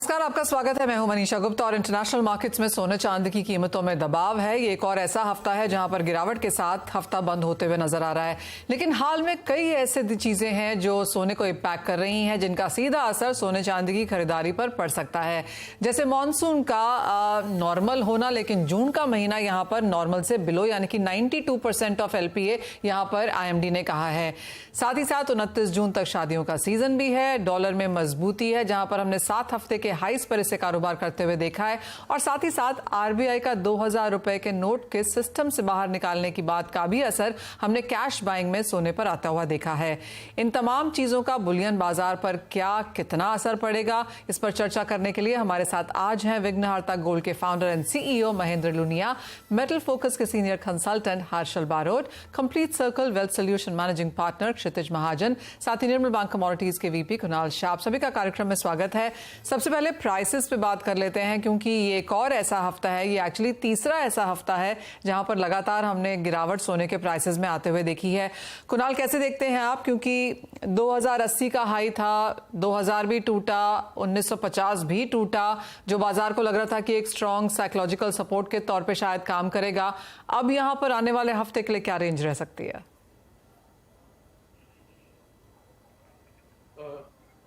नमस्कार, आपका स्वागत है। मैं हूं मनीषा गुप्ता और इंटरनेशनल मार्केट्स में सोने चांदी की कीमतों में दबाव है। ये एक और ऐसा हफ्ता है जहां पर गिरावट के साथ हफ्ता बंद होते हुए नजर आ रहा है। लेकिन हाल में कई ऐसे चीजें हैं जो सोने को इम्पैक्ट कर रही हैं, जिनका सीधा असर सोने चांदी की खरीदारी पर पड़ सकता है। जैसे मानसून का नॉर्मल होना, लेकिन जून का महीना यहाँ पर नॉर्मल से बिलो, यानी कि 92% ऑफ LPA यहाँ पर IMD ने कहा है। साथ ही साथ 29 जून तक शादियों का सीजन भी है। डॉलर में मजबूती है, जहां पर हमने 7 हफ्ते के हाइस पर इसे कारोबार करते हुए देखा है। और साथ ही साथ RBI का 2000 रुपए के नोट के सिस्टम से बाहर निकालने की बात का भी असर हमने कैश बाइंग में सोने पर आता हुआ देखा है। इन तमाम चीजों का बुलियन बाजार पर क्या कितना असर पड़ेगा, इस पर चर्चा करने के लिए हमारे साथ आज हैं विघ्नहर्ता गोल्ड के founder and CEO Mahendra Lunia, metal focus के senior consultant Harshal Barot, complete circle wealth solution managing partner Kshitij Mahajan, साथ ही निर्मल बैंक कमोडिटीज के VP कुणाल शाह। सभी का कार्यक्रम में स्वागत है। सबसे पहले प्राइसेस पे बात कर लेते हैं, क्योंकि ये एक और ऐसा हफ्ता है, ये एक्चुअली तीसरा ऐसा हफ्ता है जहां पर लगातार हमने गिरावट सोने के प्राइसेस में आते हुए देखी है। कुणाल, कैसे देखते हैं आप? क्योंकि 2080 का हाई था, 2000 भी टूटा, 1950 भी टूटा, जो बाजार को लग रहा था कि एक स्ट्रॉन्ग साइकोलॉजिकल सपोर्ट के तौर पे शायद काम करेगा। अब यहां पर आने वाले हफ्ते के लिए क्या रेंज रह सकती है?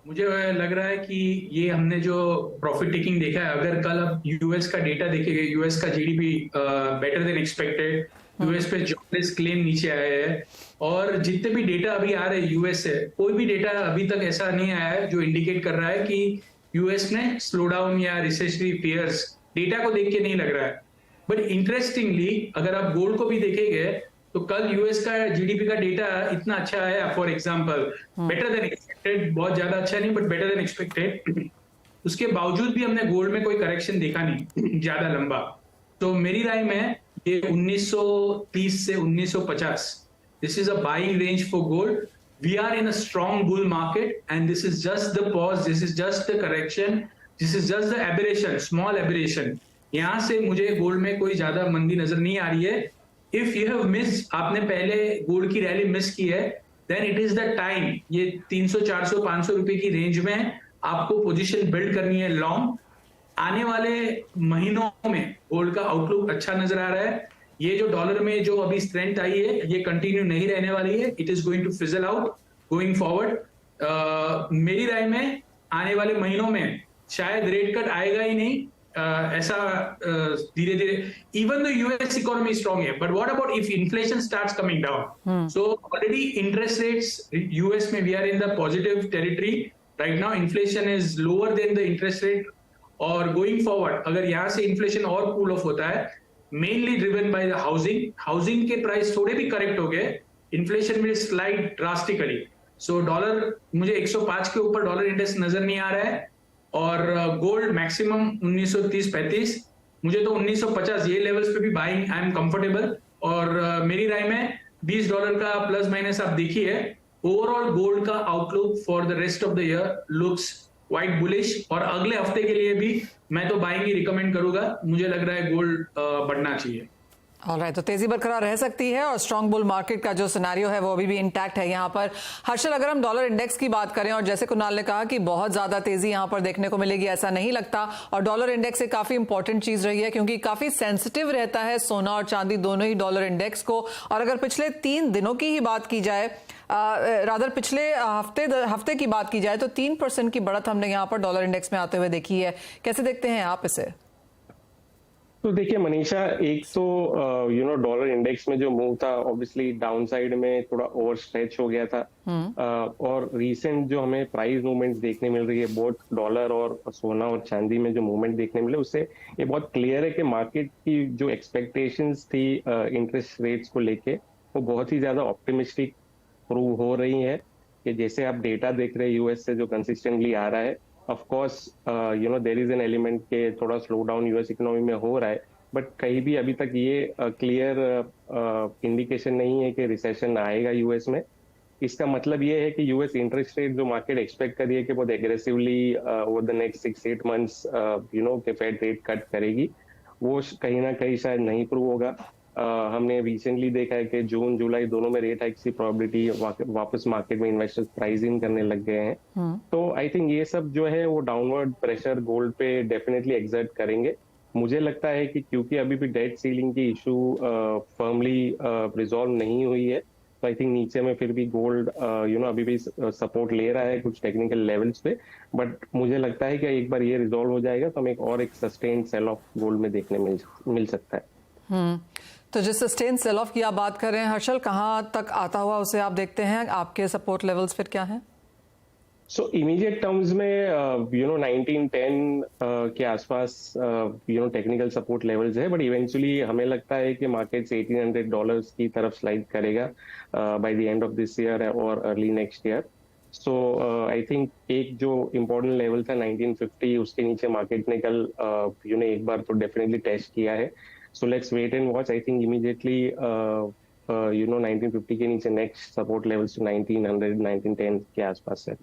मुझे लग रहा है कि ये हमने जो प्रॉफिट टेकिंग देखा है, अगर कल अब यूएस का डेटा देखेंगे, यूएस का GDP better than expected, US पे जॉबलेस क्लेम नीचे आए हैं, और जितने भी डेटा अभी आ रहे हैं यूएस से, कोई भी डेटा अभी तक ऐसा नहीं आया है जो इंडिकेट कर रहा है कि यूएस में स्लो डाउन या रिसेशनरी फियर्स डेटा को देख के नहीं लग रहा है। बट इंटरेस्टिंगली अगर आप गोल्ड को भी देखेंगे तो कल यूएस का जीडीपी का डेटा इतना अच्छा आया, for example better than expected, बहुत ज्यादा अच्छा नहीं बट बेटर देन एक्सपेक्टेड। उसके बावजूद भी हमने गोल्ड में कोई करेक्शन देखा नहीं ज्यादा लंबा। तो मेरी राय में ये 1930 से 1950, this is a buying range for gold. We are in a strong bull market and this is just the pause, this is just the correction, this is just the aberration, small aberration. यहां से मुझे gold में कोई ज्यादा मंदी नजर नहीं आ रही है। इफ यू हैव मिस, आपने पहले गोल्ड की रैली मिस की है, then it is the time. ये 300 400 500 रुपए की रेंज में आपको पोजीशन बिल्ड करनी है लॉन्ग। आने वाले महीनों में गोल्ड का आउटलुक अच्छा नजर आ रहा है। ये जो डॉलर में जो अभी स्ट्रेंथ आई है, ये कंटिन्यू नहीं रहने वाली है। It is going to fizzle out going forward. मेरी राय में आने वाले महीनों में शायद रेट कट आएगा ही नहीं। ऐसा धीरे धीरे, even the US economy strong है, but what about if inflation starts coming down? So already interest rates US में, we are in the positive territory right now. Inflation is lower than the interest rate, और going forward अगर यहाँ से inflation और cool off होता है, mainly driven by the housing के price थोड़े भी करेक्ट हो गए, inflation will slide drastically. So dollar, मुझे 105 के ऊपर डॉलर इंडेक्स नजर नहीं आ रहा है, और गोल्ड मैक्सिमम 1930-35, मुझे तो 1950 ये लेवल्स पे भी बाइंग आई एम कंफर्टेबल। और मेरी राय में $20 का प्लस माइनस आप देखिए, ओवरऑल गोल्ड का outlook for the rest of the year looks quite bullish, और अगले हफ्ते के लिए भी मैं तो बाइंग ही रिकमेंड करूंगा। मुझे लग रहा है गोल्ड बढ़ना चाहिए। ऑलराइट, तो तेजी बरकरार रह सकती है और स्ट्रॉन्ग बुल मार्केट का जो सिनेरियो है वो अभी भी इंटैक्ट है यहाँ पर। हर्षल, अगर हम डॉलर इंडेक्स की बात करें, और जैसे कुणाल ने कहा कि बहुत ज्यादा तेजी यहाँ पर देखने को मिलेगी, ऐसा नहीं लगता। और डॉलर इंडेक्स एक काफी इंपॉर्टेंट चीज रही है, क्योंकि काफी सेंसिटिव रहता है सोना और चांदी दोनों ही डॉलर इंडेक्स को। और अगर पिछले 3 दिनों की ही बात की जाए, रादर पिछले हफ्ते की बात की जाए, तो 3% की बढ़त हमने यहाँ पर डॉलर इंडेक्स में आते हुए देखी है। कैसे देखते हैं आप इसे? तो देखिए मनीषा, एक तो डॉलर इंडेक्स में जो मूव था, ऑब्वियसली डाउन साइड में थोड़ा ओवर स्ट्रेच हो गया था। और रीसेंट जो हमें प्राइस मूवमेंट्स देखने मिल रही है, बोथ डॉलर और सोना और चांदी में जो मूवमेंट देखने मिले, उससे ये बहुत क्लियर है कि मार्केट की जो एक्सपेक्टेशंस थी इंटरेस्ट रेट्स को लेके, वो बहुत ही ज्यादा ऑप्टिमिस्टिक प्रूव हो रही है। कि जैसे आप डेटा देख रहे हैं यूएस से जो कंसिस्टेंटली आ रहा है, of course there is an element के थोड़ा स्लो डाउन यूएस इकोनॉमी में हो रहा है, बट कहीं भी अभी तक ये क्लियर इंडिकेशन नहीं है कि रिसेशन आएगा यूएस में। इसका मतलब ये है कि यूएस इंटरेस्ट रेट जो मार्केट एक्सपेक्ट करी है कि बहुत aggressively over the next 6-8 months के फेड रेट कट करेगी, वो कहीं ना कहीं शायद नहीं प्रूव होगा। हमने रिसेंटली देखा है कि जून जुलाई दोनों में रेट हाइक्स की प्रोबेबिलिटी वापस मार्केट में इन्वेस्टर्स प्राइस इन करने लग गए हैं। तो आई थिंक ये सब जो है वो डाउनवर्ड प्रेशर गोल्ड पे डेफिनेटली एक्सर्ट करेंगे। मुझे लगता है कि क्योंकि अभी भी डेट सीलिंग की इशू फर्मली रिजॉल्व नहीं हुई है, तो आई थिंक नीचे में फिर भी गोल्ड अभी भी सपोर्ट ले रहा है कुछ टेक्निकल लेवल्स पे। बट मुझे लगता है कि एक बार ये रिजॉल्व हो जाएगा तो हमें एक सस्टेन्ड सेल ऑफ गोल्ड में देखने मिल सकता है। तो जिस सस्टेन सेल ऑफ की आप बात कर रहे हैं हर्षल, कहाँ तक आता हुआ उसे आप देखते हैं? आपके सपोर्ट लेवल्स फिर क्या हैं? सो इमीडिएट टर्म्स में 1910 के आसपास टेक्निकल सपोर्ट लेवल्स है, बट इवेंचुअली हमें लगता है कि मार्केट्स $1800 की तरफ स्लाइड करेगा by the end of this year और early next year. So I think एक जो इम्पोर्टेंट लेवल था 1950, उसके नीचे मार्केट ने कल एक बार तो डेफिनेटली टेस्ट किया है। So let's wait and watch. I think immediately 1950 के नीचे नेक्स्ट सपोर्ट लेवल्स 1900 1910 के आसपास है।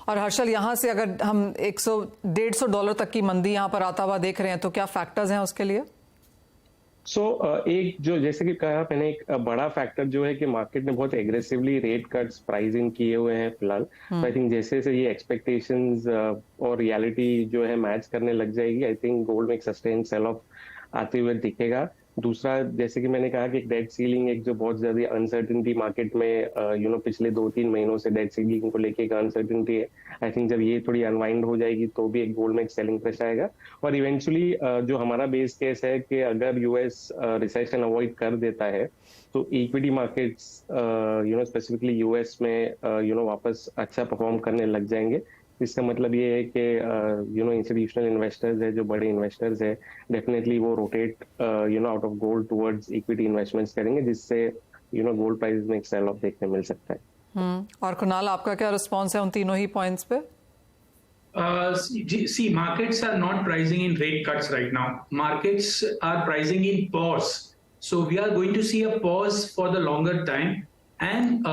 और हर्षल, यहाँ से अगर हम $100-150 तक की मंदी यहाँ पर आता हुआ देख रहे हैं तो क्या फैक्टर्स हैं उसके लिए? एक जो जैसे कि कहा मैंने, एक बड़ा फैक्टर जो है कि मार्केट ने बहुत aggressively rate cuts price in किए हुए हैं फिलहाल। तो आई थिंक जैसे जैसे ये एक्सपेक्टेशंस और रियलिटी जो है मैच करने लग जाएगी, आई थिंक गोल्ड में एक सस्टेन सेल ऑफ आते हुए दिखेगा। दूसरा, जैसे कि मैंने कहा कि एक डेट सीलिंग, एक जो बहुत ज्यादा अनसर्टिनिटी मार्केट में पिछले 2-3 महीनों से डेट सीलिंग को लेके एक अनसर्टिनिटी है। आई थिंक जब ये थोड़ी अनवाइंड हो जाएगी तो भी एक गोल्ड में एक सेलिंग प्रेशर आएगा। और इवेंचुअली जो हमारा बेस केस है कि अगर यूएस रिसेशन अवॉइड कर देता है तो इक्विटी मार्केट्स स्पेसिफिकली यूएस में वापस अच्छा परफॉर्म करने लग जाएंगे। इसका मतलब ये है कि इंस्टीट्यूशनल इन्वेस्टर्स है, जो बड़े इन्वेस्टर्स है, डेफिनेटली वो rotate out of gold towards equity investments करेंगे, जिससे गोल्ड प्राइस में एक सेल ऑफ देखने मिल सकता है। और कुणाल, आपका क्या रिस्पॉन्स है उन तीनों ही पॉइंट्स पे? See, markets are not pricing in rate cuts right now. Markets are pricing in pause. So we are going to see a pause for the longer time. And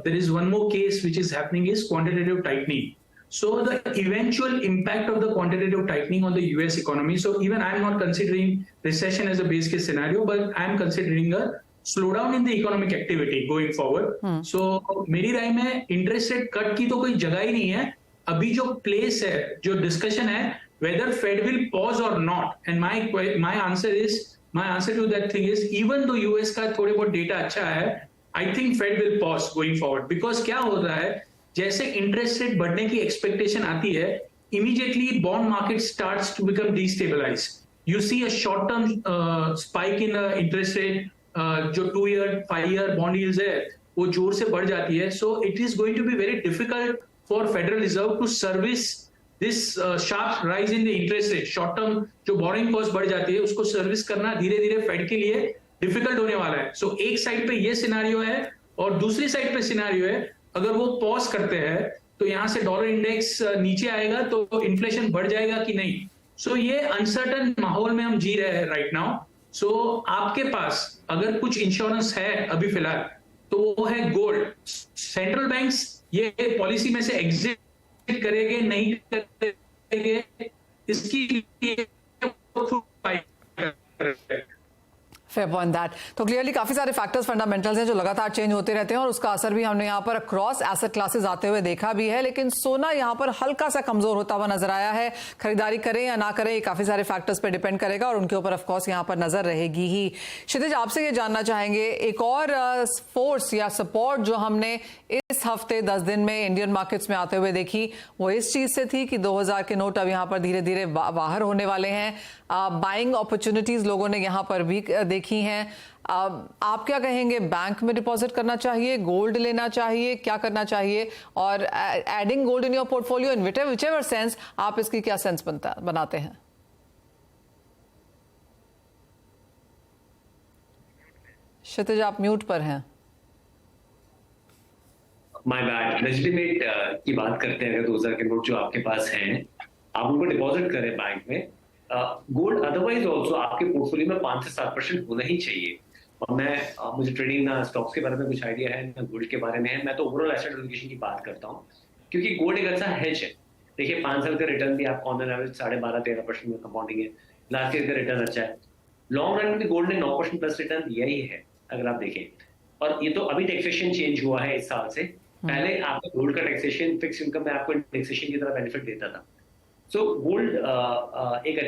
there is one more case which is happening is quantitative tightening. So the eventual impact of the quantitative tightening on the US economy. So even I'm not considering recession as a base case scenario, but I'm considering a slowdown in the economic activity going forward. So मेरी राय में interest rate cut की तो कोई जगह ही नहीं है। अभी जो प्लेस है, जो डिस्कशन है, whether Fed will pause or not. And my answer to that thing is, even though US का थोड़े बहुत डेटा अच्छा है, I think Fed will pause going forward. Because क्या हो रहा है, जैसे इंटरेस्ट रेट बढ़ने की एक्सपेक्टेशन आती है, immediately bond market starts to become destabilize. You see a short term spike in interest rate, जो 2 ईयर 5 ईयर बॉन्ड यील्ड्स है वो जोर से बढ़ जाती है। So it is going to be very difficult for Federal Reserve to service this sharp rise in the interest rate. Short term जो borrowing cost बढ़ जाती है उसको सर्विस करना धीरे धीरे फेड के लिए डिफिकल्ट होने वाला है। सो एक साइड पे ये सिनारियो है और दूसरी साइड पे सिनारियो है, अगर वो पॉज करते हैं तो यहां से डॉलर इंडेक्स नीचे आएगा तो इन्फ्लेशन बढ़ जाएगा कि नहीं। सो ये अनसर्टन माहौल में हम जी रहे हैं राइट नाउ। सो आपके पास अगर कुछ इंश्योरेंस है अभी फिलहाल तो वो है गोल्ड। सेंट्रल बैंक्स ये पॉलिसी में से एग्जिट करेंगे नहीं करेंगे, इसकी फेयर पॉइंट दैट। तो क्लियरली काफी सारे फैक्टर्स फंडामेंटल्स हैं जो लगातार चेंज होते रहते हैं और उसका असर भी हमने यहाँ पर अक्रॉस एसेट क्लासेस आते हुए देखा भी है। लेकिन सोना यहाँ पर हल्का सा कमजोर होता हुआ नजर आया है। खरीदारी करें या ना करें, ये काफी सारे फैक्टर्स पे डिपेंड करेगा और उनके ऊपर ऑफकोर्स यहाँ पर नजर रहेगी ही। क्षितिज, आपसे ये जानना चाहेंगे, एक और फोर्स या सपोर्ट जो हमने इस हफ्ते 10 दिन में इंडियन मार्केट्स में आते हुए देखी वो इस चीज से थी कि 2000 के नोट अब यहाँ पर धीरे धीरे बाहर होने वाले हैं। बाइंग अपॉर्चुनिटीज लोगों ने यहाँ पर भी देखी हैं। आप क्या कहेंगे, बैंक में डिपॉजिट करना चाहिए, गोल्ड लेना चाहिए, क्या करना चाहिए? और adding gold in your portfolio in whichever sense, आप इसकी क्या सेंस बनाते हैं? क्षितिज, आप म्यूट पर हैं। My bad. लेजिटिमेट की बात करते हैं, अगर 2000 के नोट जो आपके पास हैं आप उनको डिपॉजिट करें बैंक में। गोल्ड अदरवाइज ऑल्सो आपके पोर्टफोलियो में 5 से 7% होना ही चाहिए। और मुझे ट्रेडिंग ना स्टॉक्स के बारे में कुछ आइडिया है ना गोल्ड के बारे में है, मैं तो ओवरऑल एसेट एलोकेशन की बात करता हूँ, क्योंकि गोल्ड एक अच्छा हेज है। देखिए 5 साल का रिटर्न भी आपको ऑन एन एवरेज 12.5-13% में कंपाउंडिंग है। लास्ट ईयर का रिटर्न अच्छा है। लॉन्ग रन में गोल्ड ने 9% प्लस रिटर्न दिया ही है अगर आप देखें। और ये तो अभी टैक्सेशन चेंज हुआ है इस साल से, पहले आपका गोल्ड का टैक्सेशन फिक्स इनकम में आपको टैक्सेशन की तरह बेनिफिट देता था। सो गोल्ड एक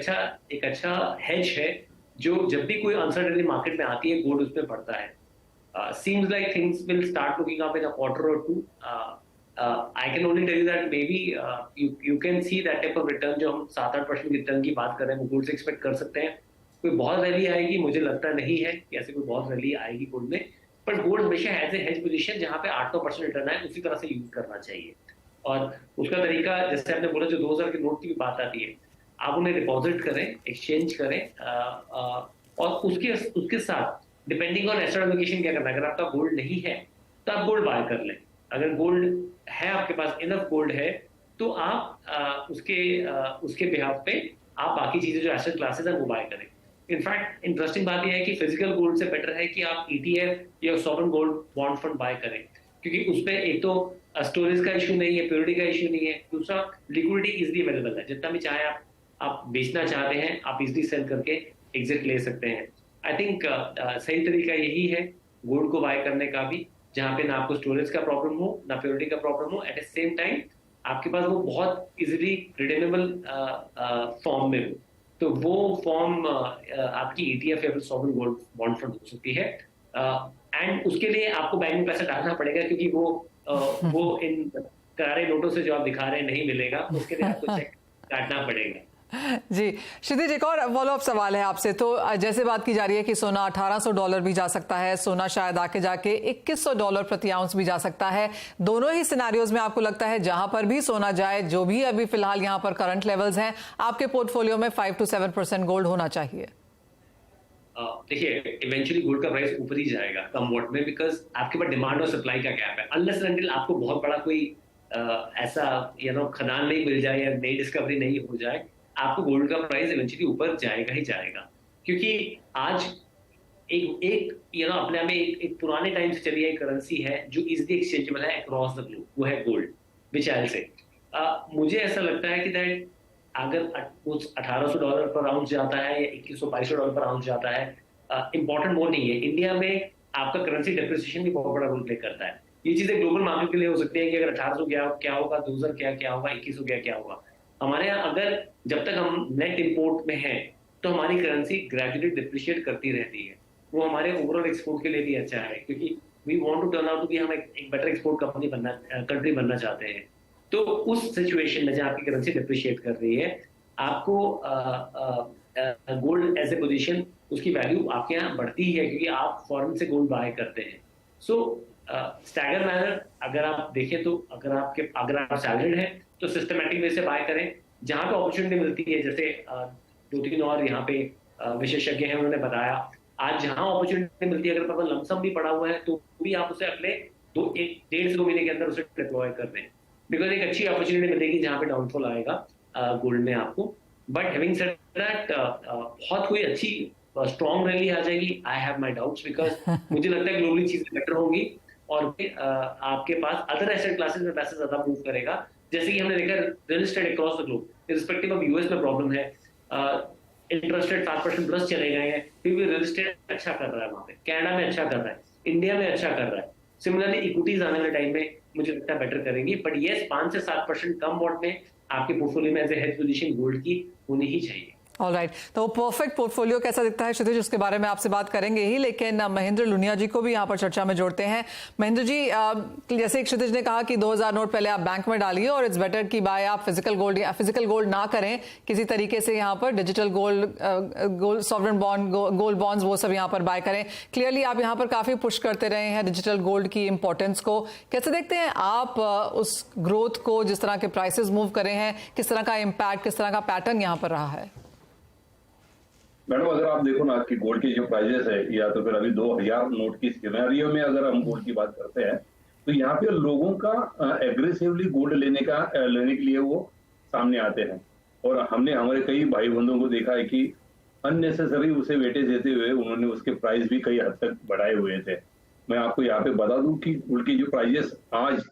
अच्छा हेज है, जो जब भी कोई अनसर्टेनिटी मार्केट में आती है गोल्ड उसमें बढ़ता है। Seems like things will start looking up in a quarter or two. I can only tell you that maybe you can see that type of return जो हम 7-8% रिटर्न की बात कर रहे हैं वो गोल्ड से एक्सपेक्ट कर सकते हैं। कोई बहुत रैली आएगी मुझे लगता नहीं है कि ऐसे कोई बहुत रैली आएगी गोल्ड में, पर गोल्ड हमेशा एज ए हेज पोजीशन जहाँ पे 8-9% रिटर्न आए उसी तरह से यूज करना चाहिए। और उसका तरीका जैसे आपने बोला जो 2000 के नोट की भी बात आती है, आप उन्हें डिपॉजिट करें, एक्सचेंज करें, और उसके साथ डिपेंडिंग ऑन एसेट एलोकेशन क्या करना है। अगर आपका गोल्ड नहीं है तो आप गोल्ड बाय कर लें, अगर गोल्ड है आपके पास इनफ गोल्ड है तो आप उसके बिहाफ पे आप बाकी चीजें जो एसेट क्लासेस हैं वो बाय करें। इनफैक्ट इंटरेस्टिंग बात यह है कि फिजिकल गोल्ड से बेटर है कि आप ETF या sovereign gold bond fund buy करें, क्योंकि उसमें एक तो स्टोरेज का इशू नहीं है, प्योरिटी का इशू नहीं है, दूसरा लिक्विडिटी इजिली अवेलेबल है, जितना भी चाहे आप बेचना चाहते हैं आप इजिली सेल करके एग्जिट ले सकते हैं। आई थिंक सही तरीका यही है गोल्ड को बाय करने का भी, जहां पे ना आपको स्टोरेज का प्रॉब्लम हो ना प्योरिटी का प्रॉब्लम हो, एट द सेम टाइम आपके पास वो बहुत इजीली रिडेमेबल फॉर्म में हो, तो वो फॉर्म आपकी ETF या फिर सॉवरेन गोल्ड बॉन्ड फंड हो सकती है। एंड उसके लिए आपको बैंक में पैसा डालना पड़ेगा, क्योंकि वो इन करारे नोटों से जो आप दिखा रहे हैं नहीं मिलेगा, उसके लिए आपको चेक काटना पड़ेगा। जी क्षितिज, एक और फॉलो अप सवाल है आपसे। तो जैसे बात की जा रही है कि सोना $1800 भी जा सकता है, सोना शायद आके जाके $2100 प्रति आउंस भी जा सकता है। दोनों ही सिनेरियोज में आपको लगता है जहां पर भी सोना जाए, जो भी अभी फिलहाल यहां पर करंट लेवल्स हैं, आपके पोर्टफोलियो में 5 to 7% गोल्ड होना चाहिए? देखिए इवेंचुअली गोल्ड का प्राइस ऊपर ही जाएगा कम वॉट में, बिकॉज आपके पास डिमांड और सप्लाई का गैप है। अनलेस एंड अनटिल आपको बहुत बड़ा कोई ऐसा खदान नहीं मिल जाए या नई डिस्कवरी नहीं हो जाए, आपको गोल्ड का प्राइस इवेंचुअली ऊपर जाएगा ही जाएगा। क्योंकि आज एक अपने में एक पुराने टाइम से चली आई करेंसी है जो इजीली एक्सचेंजेबल है अक्रॉस द ग्लोब, वो है गोल्ड। विच आई से मुझे ऐसा लगता है कि दैट अगर कुछ $1800 पर आउंस जाता है या $2100-2200 पर आउंस जाता है, इंपॉर्टेंट वो नहीं है। इंडिया में आपका करेंसी डेप्रिसिएशन भी बहुत बड़ा रोल प्ले करता है। ये चीजें ग्लोबल मार्केट के लिए हो सकती है कि अगर 1800 क्या होगा, 2000 क्या होगा, 2100 क्या होगा। हमारे यहाँ अगर जब तक हम नेट इंपोर्ट में हैं तो हमारी करेंसी ग्रेजुअली डिप्रिशिएट करती रहती है। वो हमारे ओवरऑल एक्सपोर्ट के लिए भी अच्छा है, क्योंकि we want to turn out to be हम एक बेटर एक्सपोर्ट कंट्री बनना चाहते हैं। तो उस सिचुएशन में जहाँ आपकी करेंसी डिप्रिशिएट कर रही है, आपको गोल्ड एज ए पोजीशन उसकी वैल्यू आपके यहाँ बढ़ती है, क्योंकि आप फॉरेन से गोल्ड बाय करते हैं। सो स्टैगर मैनर अगर आप देखें तो अगर आप सैलरीड हैं तो सिस्टमैटिक वे से बाय करें। जहां पे अपॉर्चुनिटी मिलती है, जैसे 2-3 और यहाँ पे विशेषज्ञ हैं उन्होंने बताया, आज जहां अपॉर्चुनिटी मिलती है अगर पास लमसम भी पड़ा हुआ है तो भी आप उसे अगले 1.5 से 2 महीने के अंदर उसे डिप्लॉय कर दें, बिकॉज एक अच्छी अपॉर्चुनिटी मिलेगी जहां पे डाउनफॉल आएगा गोल्ड में आपको। बट हैविंग सेड दैट बहुत कोई अच्छी स्ट्रॉन्ग रैली आ जाएगी, I have my doubts, because मुझे लगता है ग्लोबली चीजें बेटर होंगी और आपके पास अदर एसेट क्लासेस में पैसा ज्यादा मूव करेगा। जैसे कि हमने देखा real estate across the globe, respective of US में प्रॉब्लम है, इंटरेस्ट रेट 7% प्लस चले गए हैं, फिर भी रियल एस्टेट अच्छा कर रहा है वहां पे, कनाडा में अच्छा कर रहा है, इंडिया में अच्छा कर रहा है। सिमिलरली इक्विटीज आने वाले टाइम में मुझे लगता है बेटर करेंगी। बट येस 5 से 7% कम वॉट में आपके पोर्टफोलियो में as a hedge position gold की होनी ही चाहिए। ऑलराइट, तो परफेक्ट पोर्टफोलियो कैसा दिखता है क्षितिज, उसके बारे में आपसे बात करेंगे ही, लेकिन महेंद्र लुनिया जी को भी यहाँ पर चर्चा में जोड़ते हैं। महेंद्र जी, जैसे क्षितिज ने कहा कि 2000 नोट पहले आप बैंक में डालिए और इट्स बेटर कि बाय आप फिजिकल गोल्ड ना करें, किसी तरीके से यहाँ पर digital gold sovereign bond, gold bonds वो सब यहाँ पर बाय करें। क्लियरली आप यहाँ पर काफी पुश करते रहे हैं डिजिटल गोल्ड की इंपॉर्टेंस को। कैसे देखते हैं आप उस ग्रोथ को, जिस तरह के प्राइसेस मूव करे हैं, किस तरह का इम्पैक्ट, किस तरह का पैटर्न यहाँ पर रहा है? मैडम अगर आप देखो ना कि गोल्ड के जो प्राइजेस है, या तो फिर अभी 2000 नोट की सिनेरियो में अगर हम गोल्ड की बात करते हैं, तो यहाँ पे लोगों का एग्रेसिवली गोल्ड लेने के लिए वो सामने आते हैं। और हमने हमारे कई भाई बंधुओं को देखा है कि अननेसेसरी उसे वेटेज देते हुए उन्होंने उसके प्राइस भी कई हद तक बढ़ाए हुए थे। मैं आपको यहाँ पे बता दूं कि गोल्ड के जो प्राइजेस आज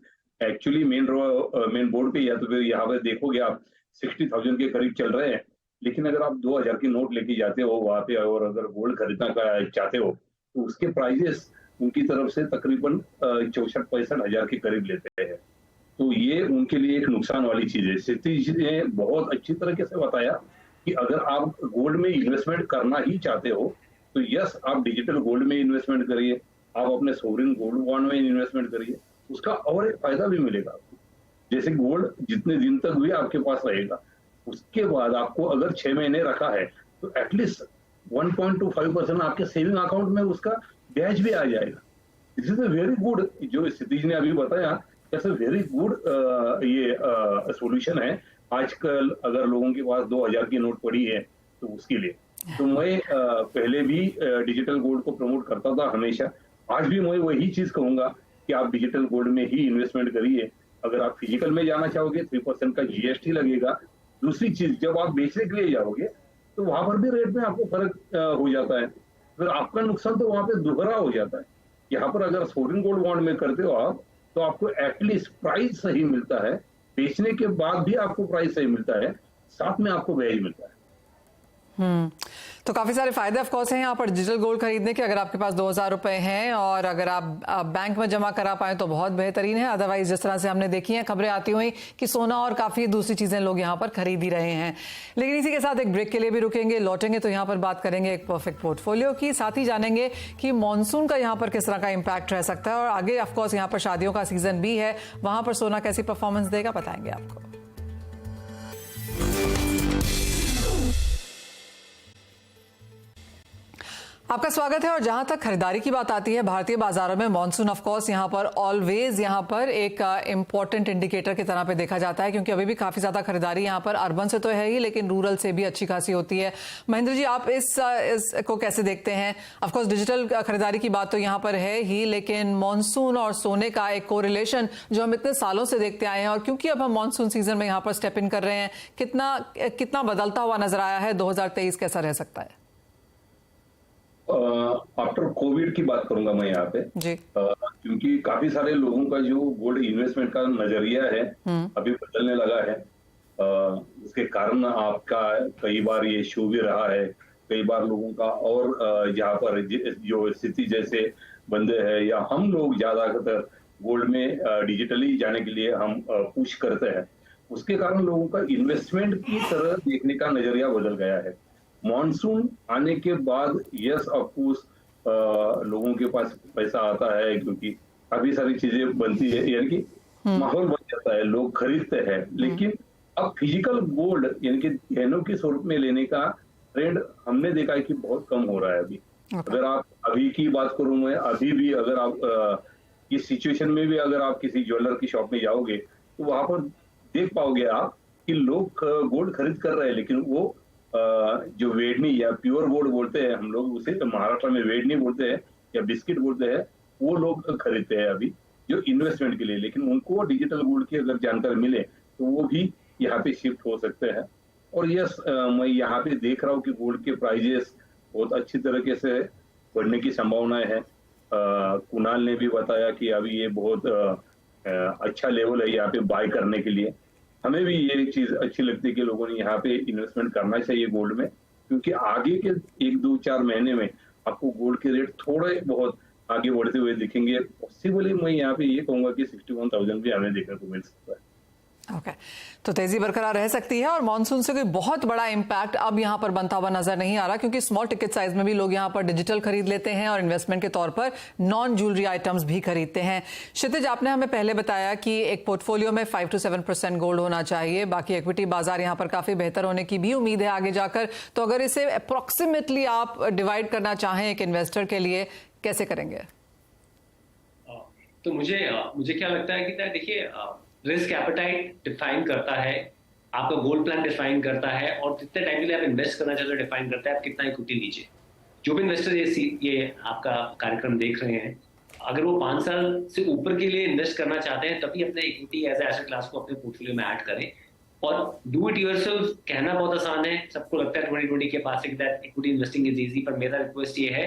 एक्चुअली मेन बोर्ड पे या तो फिर यहाँ पे देखोगे आप 60,000 के करीब चल रहे हैं, लेकिन अगर आप 2000 की नोट लेके जाते हो वहां पे और अगर गोल्ड खरीदना चाहते हो तो उसके प्राइजेस उनकी तरफ से तकरीबन 64-65 हजार के करीब लेते हैं। तो ये उनके लिए एक नुकसान वाली चीज है। क्षितिज ने बहुत अच्छी तरीके से बताया कि अगर आप गोल्ड में इन्वेस्टमेंट करना ही चाहते हो तो यस, आप डिजिटल गोल्ड में इन्वेस्टमेंट करिए, आप अपने सोवरिन गोल्ड बॉन्ड में इन्वेस्टमेंट करिए, उसका और एक फायदा भी मिलेगा आपको। जैसे गोल्ड जितने दिन तक भी आपके पास रहेगा, उसके बाद आपको अगर 6 महीने रखा है तो एटलीस्ट 1.25% आपके सेविंग अकाउंट में उसका ब्याज भी आ जाएगा। This is a very good, जो क्षितिज ने अभी बताया, दैट्स अ वेरी गुड ये सॉल्यूशन है। आजकल अगर लोगों के पास 2000 की नोट पड़ी है तो उसके लिए तो मैं पहले भी डिजिटल गोल्ड को प्रमोट करता था हमेशा। आज भी मैं वही चीज कहूंगा कि आप डिजिटल गोल्ड में ही इन्वेस्टमेंट करिए। अगर आप फिजिकल में जाना चाहोगे 3% का जीएसटी लगेगा। दूसरी चीज, जब आप बेचने के लिए जाओगे तो वहां पर भी रेट में आपको फर्क हो जाता है, फिर आपका नुकसान तो वहां पे दोहरा हो जाता है। यहाँ पर अगर सोवरिन गोल्ड बॉन्ड में करते हो आप तो आपको एटलीस्ट प्राइस सही मिलता है, बेचने के बाद भी आपको प्राइस सही मिलता है, साथ में आपको ब्याज मिलता है। तो काफी सारे फायदे ऑफ कोर्स हैं यहाँ पर डिजिटल गोल्ड खरीदने के। अगर आपके पास 2000 रुपए हैं और अगर आप बैंक में जमा करा पाए तो बहुत बेहतरीन है। अदरवाइज जिस तरह से हमने देखी हैं खबरें आती हुई कि सोना और काफी दूसरी चीजें लोग यहाँ पर खरीद ही रहे हैं। लेकिन इसी के साथ एक ब्रेक के लिए भी रुकेंगे, लौटेंगे तो यहाँ पर बात करेंगे एक परफेक्ट पोर्टफोलियो की, साथ ही जानेंगे कि मानसून का यहाँ पर किस तरह का इम्पैक्ट रह सकता है और आगे ऑफकोर्स यहाँ पर शादियों का सीजन भी है, वहां पर सोना कैसी परफॉर्मेंस देगा बताएंगे आपको। आपका स्वागत है। और जहां तक खरीदारी की बात आती है भारतीय बाजारों में, मॉनसून ऑफ कोर्स यहां पर ऑलवेज यहां पर एक इंपॉर्टेंट इंडिकेटर की तरह पे देखा जाता है, क्योंकि अभी भी काफी ज्यादा खरीदारी यहां पर अर्बन से तो है ही, लेकिन रूरल से भी अच्छी खासी होती है। महेंद्र जी, आप इस को कैसे देखते हैं? ऑफ कोर्स डिजिटल खरीदारी की बात तो यहां पर है ही, लेकिन मॉनसून और सोने का एक कोरिलेशन जो हम इतने सालों से देखते आए हैं, और क्योंकि अब हम मॉनसून सीजन में यहां पर स्टेप इन कर रहे हैं, कितना बदलता हुआ नजर आया है? 2023 कैसा रह सकता है? आफ्टर कोविड की बात करूंगा मैं यहाँ पे जी। क्योंकि काफी सारे लोगों का जो गोल्ड इन्वेस्टमेंट का नजरिया है अभी बदलने लगा है। उसके कारण आपका कई बार ये शो भी रहा है, कई बार लोगों का, और यहाँ पर जो स्थिति जैसे बंदे हैं या हम लोग ज्यादातर गोल्ड में डिजिटली जाने के लिए हम पुश करते हैं, उसके कारण लोगों का इन्वेस्टमेंट की तरह देखने का नजरिया बदल गया है। मॉनसून आने के बाद यस ऑफकोर्स लोगों के पास पैसा आता है, क्योंकि काफी सारी चीजें बनती है, यानी कि माहौल बन जाता है, लोग खरीदते हैं। लेकिन अब फिजिकल गोल्ड यानी कि गहनों के स्वरूप में लेने का ट्रेंड हमने देखा है कि बहुत कम हो रहा है अभी। अगर आप अभी की बात करूं मैं, अभी भी अगर आप इस सिचुएशन में भी अगर आप किसी ज्वेलर की शॉप में जाओगे तो वहां पर देख पाओगे आप कि लोग गोल्ड खरीद कर रहे हैं, लेकिन वो जो वेडनी या प्योर गोल्ड बोलते हैं हम लोग उसे, तो महाराष्ट्र में वेडनी बोलते हैं या बिस्किट बोलते हैं, वो लोग खरीदते हैं अभी जो इन्वेस्टमेंट के लिए। लेकिन उनको डिजिटल गोल्ड की अगर जानकारी मिले तो वो भी यहाँ पे शिफ्ट हो सकते हैं। और यस, मैं यहाँ पे देख रहा हूँ कि गोल्ड के प्राइजेस बहुत अच्छी तरीके से बढ़ने की संभावनाएं है। कुणाल ने भी बताया कि अभी ये बहुत अच्छा लेवल है यहाँ पे बाय करने के लिए। हमें भी ये चीज अच्छी लगती है कि लोगों ने यहाँ पे इन्वेस्टमेंट करना चाहिए गोल्ड में, क्योंकि आगे के 1-2-4 महीने में आपको गोल्ड के रेट थोड़े बहुत आगे बढ़ते हुए दिखेंगे। पॉसिबली मैं यहाँ पे ये कहूंगा कि 61,000 भी हमें देखने को मिल सकता है। ओके, तो तेजी बरकरार रह सकती है और मॉनसून से कोई बहुत बड़ा इंपैक्ट अब यहां पर बनता हुआ नजर नहीं आ रहा, क्योंकि स्मॉल टिकट साइज में भी लोग यहां पर डिजिटल खरीद लेते हैं और इन्वेस्टमेंट के तौर पर नॉन ज्वेलरी आइटम्स भी खरीदते हैं। क्षितिज, आपने हमें पहले बताया कि एक पोर्टफोलियो में 5 to 7% गोल्ड होना चाहिए, बाकी इक्विटी बाजार यहां पर काफी बेहतर होने की भी उम्मीद है आगे जाकर। तो अगर इसे अप्रोक्सीमेटली आप डिवाइड करना चाहें एक इन्वेस्टर के लिए, कैसे करेंगे? तो मुझे क्या लगता है कि देखिए, रिस्क एपेटाइट डिफाइन करता है, आपका गोल्ड प्लान डिफाइन करता है, और जितने टाइम के लिए आप इन्वेस्ट करना चाहते हो डिफाइन करता है आप कितना इक्विटी लीजिए। जो भी इन्वेस्टर ये आपका कार्यक्रम देख रहे हैं, अगर वो 5 साल से ऊपर के लिए इन्वेस्ट करना चाहते हैं तभी अपने इक्विटी एज एसेट क्लास को अपने पोर्टफोलियो में ऐड करें। और डू इट योरसेल्फ कहना बहुत आसान है, सबको लगता है 2020 के पास इक्विटी इन्वेस्टिंग इज इजी, पर मेरा रिक्वेस्ट ये है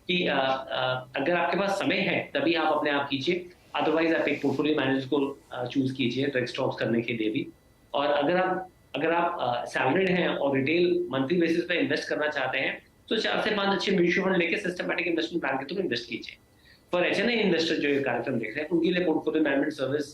कि अगर आपके पास समय है तभी आप अपने आप कीजिए, अदरवाइज आप एक पोर्टफोलियो मैनेजर को चूज कीजिए ट्रेड स्टॉप्स करने के लिए भी। और अगर आप अगर आप सैलरीड हैं और रिटेल मंथली बेसिस पे इन्वेस्ट करना चाहते हैं तो 4 से 5 अच्छे म्यूचुअल फंड लेके सिस्टमैटिक इन्वेस्टमेंट प्लान के थ्रू इन्वेस्ट कीजिए। फॉर एचएनआई इन्वेस्टर जो ये कार्यक्रम देख रहे हैं उनके लिए पोर्टफोलियो मैनेजमेंट सर्विस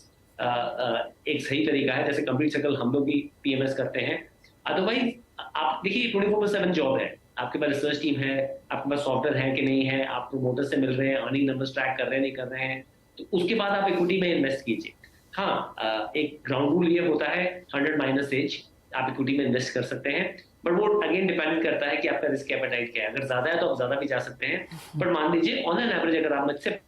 एक सही तरीका है, जैसे कंप्लीट सर्कल हम लोग भी पीएमएस करते हैं। अदरवाइज आप देखिए 24/7 जॉब है, आपके पास रिसर्च टीम है, आपके पास सॉफ्टवेयर है कि नहीं है, आप प्रोमोटर से मिल रहे हैं, अर्निंग नंबर्स ट्रैक कर रहे हैं नहीं कर रहे हैं, तो उसके बाद आप इक्विटी में इन्वेस्ट कीजिए। हाँ, एक ग्राउंड रूल ये होता है 100 माइनस एज आप इक्विटी में इन्वेस्ट कर सकते हैं, बट वो अगेन डिपेंड करता है कि आपका रिस्क एपेटाइट क्या है। अगर ज्यादा है तो आप ज्यादा भी जा सकते हैं, बट मान लीजिए ऑन एन एवरेज अगर आप मुझसे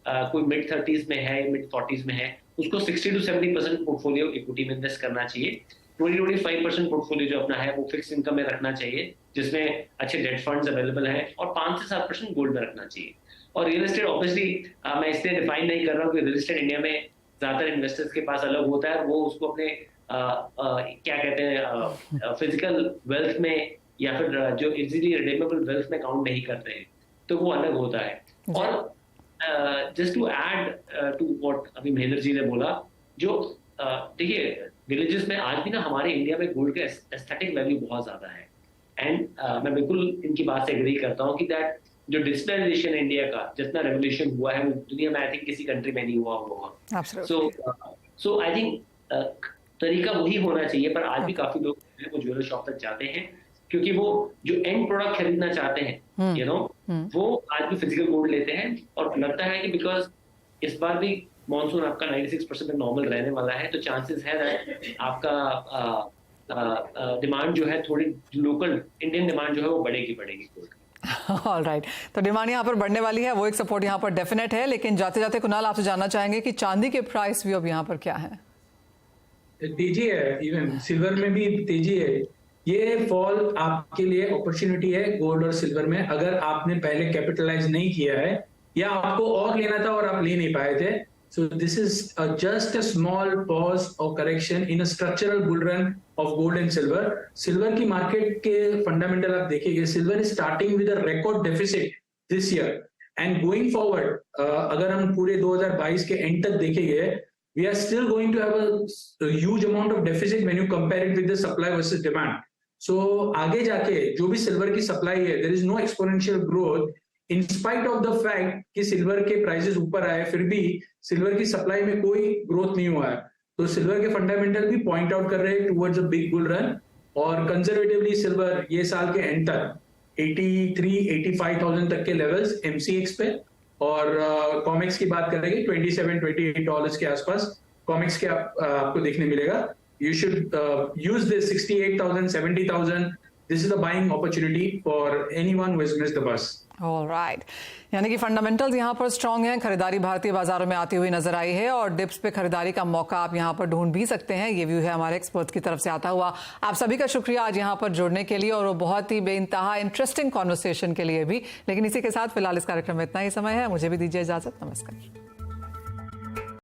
कोई मिड 30s में है, मिड 40s में है, उसको 60 to 70% पोर्टफोलियो इक्विटी में इन्वेस्ट करना चाहिए। 20-25% पोर्टफोलियो जो अपना है वो फिक्स इनकम में रखना चाहिए, जिसमें अच्छे डेट फंड्स अवेलेबल हैं, और 5 से 7% गोल्ड में रखना चाहिए। और रियल एस्टेट ऑब्वियसली मैं इसलिए डिफाइन नहीं कर रहा हूँ कि रियल एस्टेट इंडिया में ज्यादातर इन्वेस्टर्स के पास अलग होता है, वो उसको अपने क्या कहते हैं फिजिकल वेल्थ में या फिर जो इजीली रिडीमेबल वेल्थ में काउंट नहीं करते हैं, तो वो अलग होता है। और just to add to what अभी महेंद्र जी ने बोला, जो देखिए विलेजेस में आज भी ना हमारे इंडिया में गोल्ड का एस्थेटिक वैल्यू बहुत ज्यादा है, एंड मैं बिल्कुल इनकी बात से एग्री करता हूँ कि दैट जो डिजिटलाइजेशन इंडिया का जितना रेवोल्यूशन हुआ है वो दुनिया में आई थिंक किसी कंट्री में नहीं हुआ होगा। सो आई थिंक तरीका वही होना चाहिए, पर आज भी काफी लोग वो ज्वेलर शॉप तक जाते हैं क्योंकि वो जो एंड प्रोडक्ट खरीदना चाहते हैं यू नो वो आज भी फिजिकल गोल्ड लेते हैं, और लगता है कि बिकॉज इस बार भी मॉनसून आपका 96% नॉर्मल रहने वाला है, तो चांसेस है दैट आपका डिमांड जो है थोड़ी लोकल इंडियन डिमांड जो है वो बढ़ेगी गोल्ड। ऑल राइट, तो डिमांड यहाँ पर बढ़ने वाली है, वो एक सपोर्ट यहाँ पर डेफिनेट है। लेकिन जाते जाते कुणाल आपसे जानना चाहेंगे कि चांदी के प्राइस भी अब यहाँ पर क्या है? तेजी है, इवन सिल्वर में भी तेजी है। ये फॉल आपके लिए अपॉर्चुनिटी है गोल्ड और सिल्वर में, अगर आपने पहले कैपिटलाइज नहीं किया है या आपको और लेना था और आप ले नहीं पाए थे। So this is just a small pause और correction in a structural bull run of gold and silver. Silver की मार्केट के फंडामेंटल आप देखेंगे, silver is starting with a record deficit this year and going forward, अगर हम पूरे 2022 के and तक देखेंगे, we are still going to have a huge amount of deficit when you compare it with the supply versus demand. So आगे जाके जो भी सिल्वर की सप्लाई है, there is no exponential growth in spite of the fact कि silver के prices ऊपर आए, फिर भी सिल्वर की सप्लाई में कोई ग्रोथ नहीं हुआ है। तो सिल्वर के फंडामेंटल भी पॉइंट आउट कर रहे हैं towards a big bull run, और कंजर्वेटिवली सिल्वर ये साल के एंड तक 83-85,000 तक के लेवल्स MCX पे, और कॉमिक्स की बात करेंगे $27-28 के आसपास कॉमिक्स के आपको देखने मिलेगा। You should use this 68,000, 70,000, this is the buying opportunity for anyone who has missed the bus. Alright, यानी कि फंडामेंटल्स यहाँ पर स्ट्रांग हैं, खरीदारी भारतीय बाजारों में आती हुई नजर आई है, और डिप्स पे खरीदारी का मौका आप यहाँ पर ढूंढ भी सकते हैं। ये व्यू है हमारे एक्सपर्ट्स की तरफ से आता हुआ। आप सभी का शुक्रिया आज यहाँ पर जुड़ने के लिए, और वो बहुत ही बेइंतहा इंटरेस्टिंग कॉन्वर्सेशन के लिए भी। लेकिन इसी के साथ फिलहाल इस कार्यक्रम में इतना ही समय है, मुझे भी दीजिए इजाजत। नमस्कार।